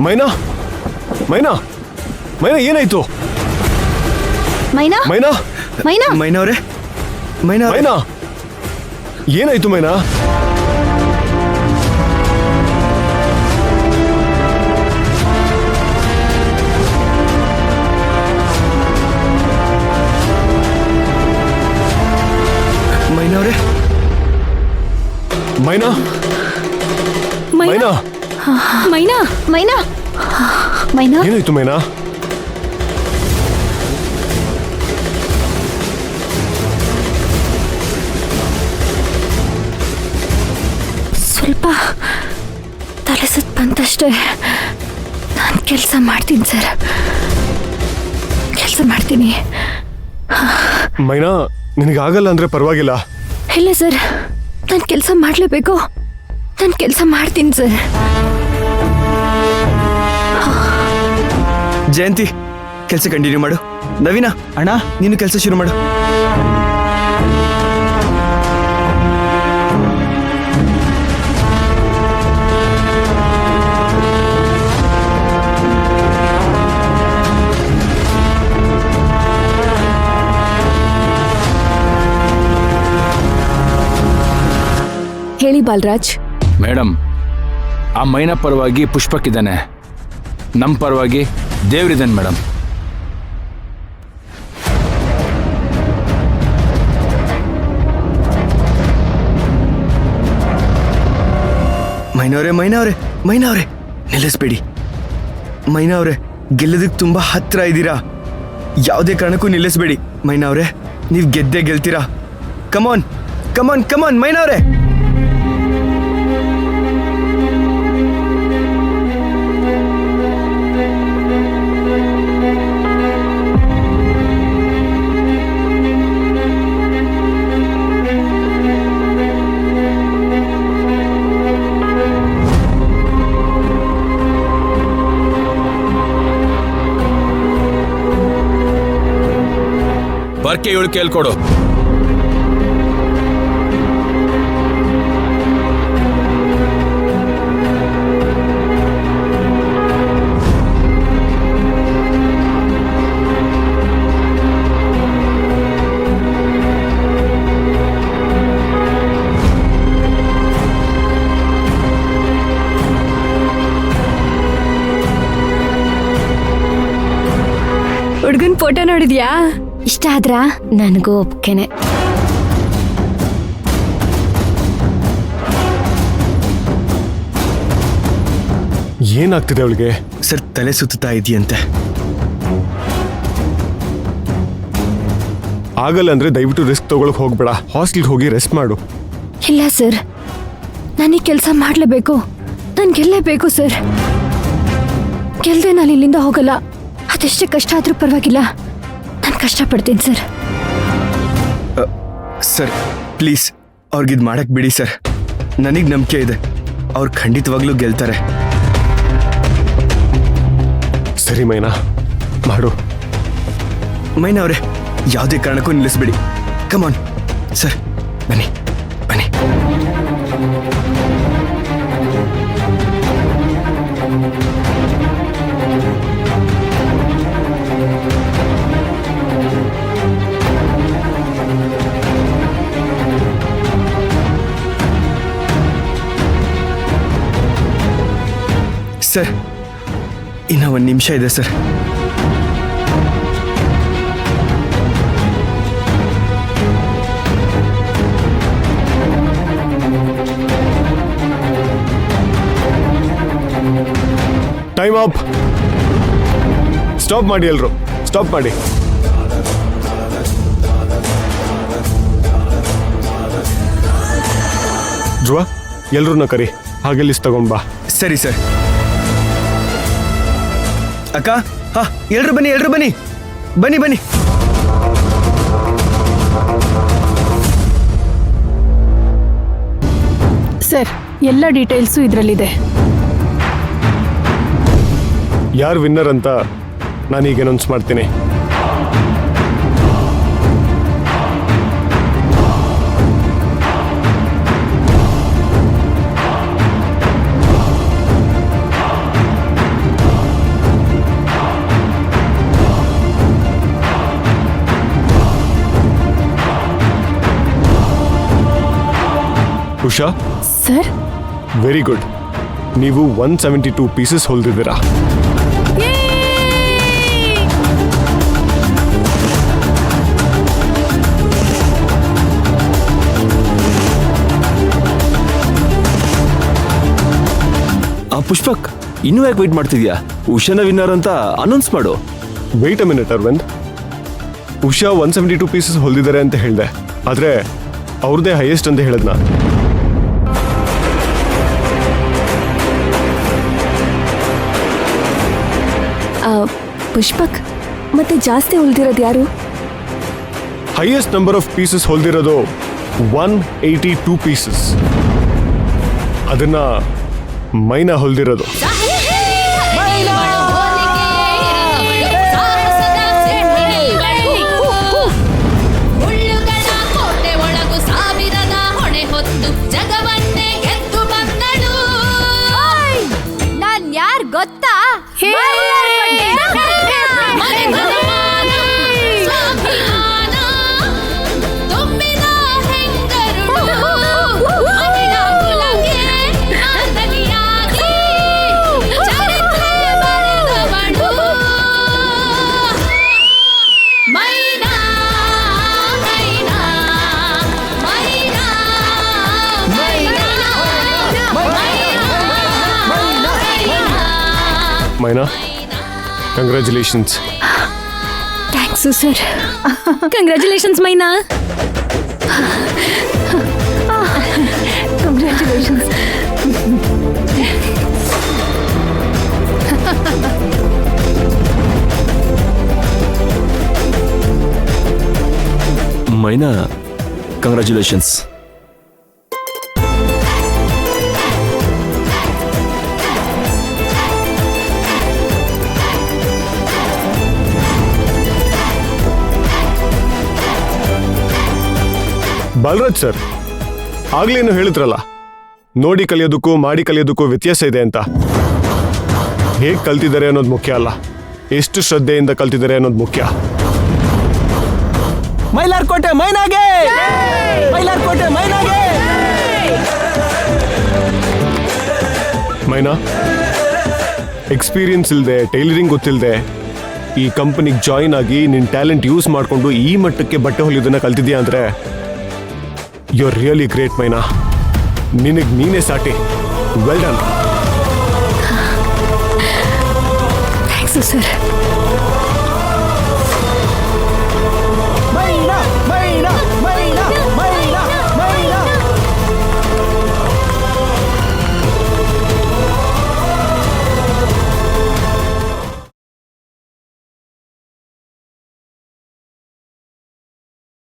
ಮೈನಾ ಮೈನಾ ಮೈನಾ ಏನಾಯ್ತು? ಮೈನಾ ಮೈನಾ ಮೈನಾ ಮೈನಾ ಅವರೇ, ಮೈನಾ ಅವರೇ. ಮೈನಾ ಏನಾಯ್ತು ಮೈನಾ? ಮೈನಾ ಅವರೇ, ಮೈನಾ ಮೈನಾ ಮೈನಾ ಮೈನಾ ಮೈನಾ ಏನಾಯ್ತು ಮೈನಾ? ಸ್ವಲ್ಪ ತಲೆ ಸುತ್ತ ಬಂತಷ್ಟೇ. ನಾನು ಕೆಲಸ ಮಾಡ್ತೀನಿ ಸರ್, ಕೆಲಸ ಮಾಡ್ತೀನಿ. ಮೈನಾ ನಿನಗಾಗಲ್ಲ ಅಂದ್ರೆ ಪರವಾಗಿಲ್ಲ. ಇಲ್ಲ ಸರ್, ನಾನು ಕೆಲಸ ಮಾಡಲೇಬೇಕು. ನಾನು ಕೆಲಸ ಮಾಡ್ತೀನಿ ಸರ್. ಜಯಂತಿ ಕೆಲಸ ಕಂಟಿನ್ಯೂ ಮಾಡು. ನವೀನ ಅಣ್ಣ ನೀನು ಕೆಲಸ ಶುರು ಮಾಡು. ಹೇಳಿ ಬಾಲರಾಜ್. ಮೇಡಮ್, ಆ ಮೈನಾ ಪರವಾಗಿ ಪುಷ್ಪಕ್ಕಿದ್ದಾನೆ, ನಮ್ಮ ಪರವಾಗಿ ದೇವ್ರಿದ್ದಾನೆ ಮೇಡಮ್. ಮೈನಾ ಅವರೇ, ಮೈನಾ ಅವರೇ, ಮೈನಾ ಅವರೇ ನಿಲ್ಲಿಸ್ಬೇಡಿ. ಮೈನಾ ಅವರೇ, ಗೆಲ್ಲೋದಕ್ಕೆ ತುಂಬಾ ಹತ್ರ ಇದ್ದೀರಾ. ಯಾವುದೇ ಕಾರಣಕ್ಕೂ ನಿಲ್ಲಿಸ್ಬೇಡಿ. ಮೈನಾ ಅವರೇ, ನೀವು ಗೆದ್ದೇ ಗೆಲ್ತೀರಾ. ಕಮಾನ್ ಕಮಾನ್ ಕಮಾನ್ ಮೈನಾ ಅವರೇ. ಬರ್ಕೆ ಇವಳು ಕೇಳ್ಕೊಡು. ಹುಡುಗನ್ ಫೋಟೋ ನೋಡಿದ್ಯಾ? ಇಷ್ಟ ಆದ್ರಾ? ನನಗೂ ಒಪ್ಕೆನೆ. ಏನಾಗ್ತಿದೆ ಅವಳಿಗೆ? ಸರ್ ತಲೆ ಸುತ್ತಾ ಇದೆಯಂತೆ. ಆಗಲ್ಲ ಅಂದ್ರೆ ದಯವಿಟ್ಟು ರಿಸ್ಕ್ ತಗೊಳಕ್ ಹೋಗ್ಬೇಡ. ಹಾಸ್ಟೆಲ್ಗೆ ಹೋಗಿ ರೆಸ್ಟ್ ಮಾಡು. ಇಲ್ಲ ಸರ್, ನನಗೆ ಕೆಲಸ ಮಾಡಲೇಬೇಕು. ನಾನು ಗೆಲ್ಲೇಬೇಕು ಸರ್. ಗೆಲ್ದೆ ನಾನು ಇಲ್ಲಿಂದ ಹೋಗಲ್ಲ. ಅದೆಷ್ಟೇ ಕಷ್ಟ ಆದ್ರೂ ಪರವಾಗಿಲ್ಲ, ನಾನು ಕಷ್ಟಪಡ್ತೀನಿ ಸರ್. ಸರ್ ಪ್ಲೀಸ್ ಅವ್ರಿಗಿದ್ ಮಾಡಕ್ ಬಿಡಿ ಸರ್. ನನಗೆ ನಂಬಿಕೆ ಇದೆ, ಅವ್ರು ಖಂಡಿತವಾಗ್ಲೂ ಗೆಲ್ತಾರೆ. ಸರಿ ಮೈನಾ, ಮಾಡು. ಮೈನಾ ಅವರೇ, ಯಾವುದೇ ಕಾರಣಕ್ಕೂ ನಿಲ್ಲಿಸ್ಬೇಡಿ. ಕಮಾನ್ ಸರ್, ಬನ್ನಿ ಬನ್ನಿ. ಸರ್ ಇನ್ನ 1 ನಿಮಿಷ ಇದೆ ಸರ್. Time up. ಸ್ಟಾಪ್ ಮಾಡಿ ಎಲ್ರು, ಸ್ಟಾಪ್ ಮಾಡಿ. ಧ್ರುವ, ಎಲ್ರನ್ನ ಕರಿ, ಹಾಗೆ ಲಿಸ್ಟ್ ತಗೊಂಡ್ ಬಾ. ಸರಿ ಸರ್. ಅಕ್ಕ, ಹಾ ಎಲ್ರು ಬನ್ನಿ, ಎಲ್ರು ಬನ್ನಿ, ಬನ್ನಿ ಬನ್ನಿ. ಸರ್, ಎಲ್ಲ ಡೀಟೇಲ್ಸು ಇದರಲ್ಲಿದೆ. ಯಾರು ವಿನ್ನರ್ ಅಂತ ನಾನೀಗ ಅನೌನ್ಸ್ ಮಾಡ್ತೀನಿ. Usha sir very good. ನೀವು 172 ಪೀಸಸ್ ಹೊಲ್ದಿದ್ದೀರಾ. ಪುಷ್ಪಕ್ ಇನ್ನೂ ಯಾಕೆ ವೆಯ್ಟ್ ಮಾಡ್ತಿದ್ಯಾ? ಉಷಾನ ವಿನ್ನರ್ ಅಂತ ಅನೌನ್ಸ್ ಮಾಡು. Wait a minute Aravind. Usha 172 pieces ಹೊಲ್ದಿದ್ದಾರೆ ಅಂತ ಹೇಳಿದೆ, ಆದರೆ ಅವ್ರದ್ದೇ ಹೈಯೆಸ್ಟ್ ಅಂತ ಹೇಳಿದ್ನ. ಪುಷ್ಪಕ್ ಮತ್ತೆ ಜಾಸ್ತಿ ಉಳಿದಿರೋದು ಯಾರು? ಹೈಯೆಸ್ಟ್ ನಂಬರ್ ಆಫ್ ಪೀಸಸ್ ಹೊಲ್ದಿರೋದು 182 ಪೀಸಸ್. ಅದನ್ನ ಮೈನಾ ಹೊಲ್ದಿರೋದು. ನಾನ್ ಯಾರ್ ಗೊತ್ತಾ? Maina, congratulations. Thanks sir. Congratulations Maina. Congratulations. Maina, congratulations. Balraj sir, ಆಗ್ಲೇನು ಹೇಳಿದ್ರಲ್ಲ, ನೋಡಿ ಕಲಿಯೋದಕ್ಕೂ ಮಾಡಿ ಕಲಿಯೋದಕ್ಕೂ ವ್ಯತ್ಯಾಸ ಇದೆ ಅಂತ. ಹೇಗೆ ಕಲ್ತಿದ್ದಾರೆ ಅನ್ನೋದು ಮುಖ್ಯ ಅಲ್ಲ, ಎಷ್ಟು ಶ್ರದ್ಧೆಯಿಂದ ಕಲ್ತಿದ್ದಾರೆ ಅನ್ನೋದು ಮುಖ್ಯ. ಮೈಲಾರ್ಕೋಟೆ ಮೈನಾಗೆ! ಮೈಲಾರ್ಕೋಟೆ ಮೈನಾಗೆ! ಮೈನಾ, ಎಕ್ಸ್ಪೀರಿಯನ್ಸ್ ಇಲ್ಲದೆ, ಟೈಲರಿಂಗ್ ಗೊತ್ತಿಲ್ಲದೆ ಈ ಕಂಪನಿಗೆ ಜಾಯಿನ್ ಆಗಿ ನಿನ್ನ ಟ್ಯಾಲೆಂಟ್ ಯೂಸ್ ಮಾಡಿಕೊಂಡು ಈ ಮಟ್ಟಕ್ಕೆ ಬಟ್ಟೆ ಹೊಲಿಯೋದನ್ನ ಕಲ್ತಿದ್ಯಾ ಅಂದರೆ ಯು ಆರ್ ರಿಯಲಿ ಗ್ರೇಟ್ ಮೈನಾ. ನಿನಗೆ ನೀನೇ ಸಾಟಿ. Well done. Thanks sir.